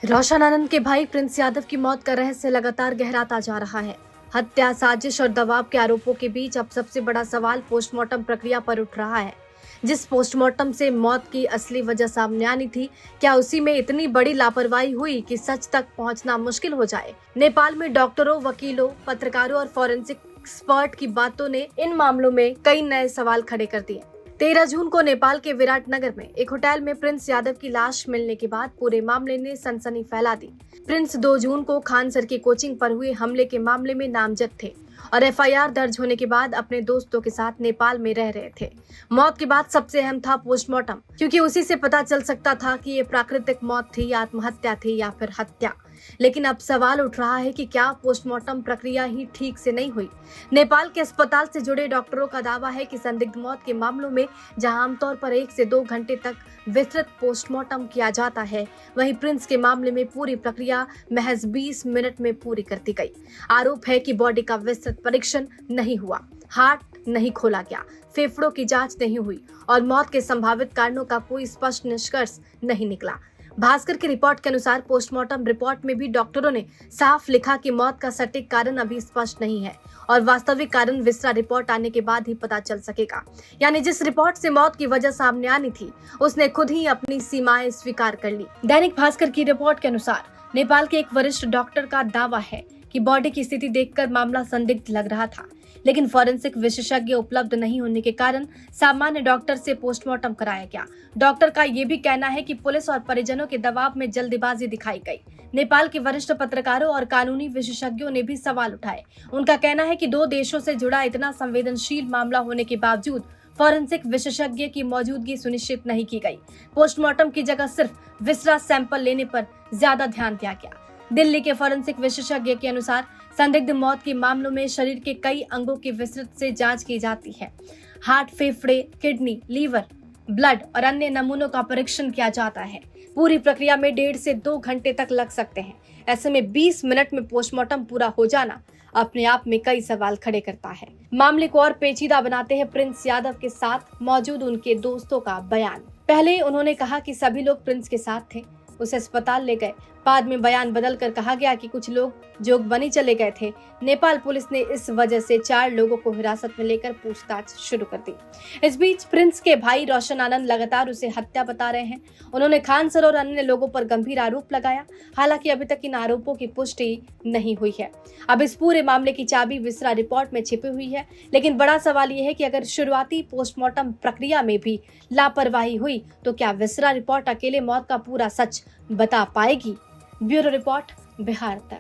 रोशन आनंद के भाई प्रिंस यादव की मौत का रहस्य लगातार गहराता जा रहा है। हत्या, साजिश और दबाव के आरोपों के बीच अब सबसे बड़ा सवाल पोस्टमार्टम प्रक्रिया पर उठ रहा है। जिस पोस्टमार्टम से मौत की असली वजह सामने आनी थी, क्या उसी में इतनी बड़ी लापरवाही हुई कि सच तक पहुंचना मुश्किल हो जाए। नेपाल में डॉक्टरों, वकीलों, पत्रकारों और फॉरेंसिक एक्सपर्ट की बातों ने इन मामलों में कई नए सवाल खड़े कर दिए। 13 जून को नेपाल के विराटनगर में एक होटल में प्रिंस यादव की लाश मिलने के बाद पूरे मामले ने सनसनी फैला दी। प्रिंस 2 जून को खान सर की कोचिंग पर हुए हमले के मामले में नामजद थे और एफआईआर दर्ज होने के बाद अपने दोस्तों के साथ नेपाल में रह रहे थे। मौत के बाद सबसे अहम था पोस्टमार्टम, क्योंकि उसी से पता चल सकता था कि ये प्राकृतिक मौत थी, आत्महत्या थी या फिर हत्या। लेकिन अब सवाल उठ रहा है कि क्या पोस्टमार्टम प्रक्रिया ही ठीक से नहीं हुई। नेपाल के अस्पताल से जुड़े डॉक्टरों का दावा है कि संदिग्ध मौत के मामलों में जहां आमतौर पर 1 से 2 घंटे तक विस्तृत पोस्टमार्टम किया जाता है, वहीं प्रिंस के मामले में पूरी प्रक्रिया महज 20 मिनट में पूरी कर दी गई। आरोप है कि बॉडी का विस्तृत परीक्षण नहीं हुआ, हार्ट नहीं खोला गया, फेफड़ों की जांच नहीं हुई और मौत के संभावित कारणों का कोई स्पष्ट निष्कर्ष नहीं निकला। भास्कर की रिपोर्ट के अनुसार पोस्टमार्टम रिपोर्ट में भी डॉक्टरों ने साफ लिखा कि मौत का सटीक कारण अभी स्पष्ट नहीं है और वास्तविक कारण विस्तार रिपोर्ट आने के बाद ही पता चल सकेगा। यानी जिस रिपोर्ट से मौत की वजह सामने आनी थी, उसने खुद ही अपनी सीमाएं स्वीकार कर ली। दैनिक भास्कर की रिपोर्ट के अनुसार नेपाल के एक वरिष्ठ डॉक्टर का दावा है कि बॉडी की स्थिति देखकर मामला संदिग्ध लग रहा था, लेकिन फॉरेंसिक विशेषज्ञ उपलब्ध नहीं होने के कारण सामान्य डॉक्टर से पोस्टमार्टम कराया गया। डॉक्टर का ये भी कहना है कि पुलिस और परिजनों के दबाव में जल्दबाजी दिखाई गई। नेपाल के वरिष्ठ पत्रकारों और कानूनी विशेषज्ञों ने भी सवाल उठाए। उनका कहना है कि 2 देशों से जुड़ा इतना संवेदनशील मामला होने के बावजूद फॉरेंसिक विशेषज्ञ की मौजूदगी सुनिश्चित नहीं की गई। पोस्टमार्टम की जगह सिर्फ विसरा सैंपल लेने पर ज्यादा ध्यान दिया गया। दिल्ली के फॉरेंसिक विशेषज्ञ के अनुसार संदिग्ध मौत के मामलों में शरीर के कई अंगों की विस्तृत से जांच की जाती है। हार्ट, फेफड़े, किडनी, लीवर, ब्लड और अन्य नमूनों का परीक्षण किया जाता है। पूरी प्रक्रिया में 1.5 से 2 घंटे तक लग सकते हैं। ऐसे में 20 मिनट में पोस्टमार्टम पूरा हो जाना अपने आप में कई सवाल खड़े करता है। मामले को और पेचीदा बनाते हैं प्रिंस यादव के साथ मौजूद उनके दोस्तों का बयान। पहले उन्होंने कहा कि सभी लोग प्रिंस के साथ थे, उसे अस्पताल ले गए। बाद में बयान बदल कर कहा गया कि कुछ लोग जोगबनी चले गए थे। नेपाल पुलिस ने इस वजह से 4 लोगों को हिरासत में लेकर पूछताछ शुरू कर दी। इस बीच प्रिंस के भाई रोशन आनंद लगातार उसे हत्या बता रहे हैं। उन्होंने खान सर और अन्य लोगों पर गंभीर आरोप लगाया। हालांकि अभी तक इन आरोपों की पुष्टि नहीं हुई है। अब इस पूरे मामले की चाबी विस्तार रिपोर्ट में छिपी हुई है। लेकिन बड़ा सवाल यह है कि अगर शुरुआती पोस्टमार्टम प्रक्रिया में भी लापरवाही हुई तो क्या विस्तार रिपोर्ट अकेले मौत का पूरा सच बता पाएगी। ब्यूरो रिपोर्ट, बिहार तक।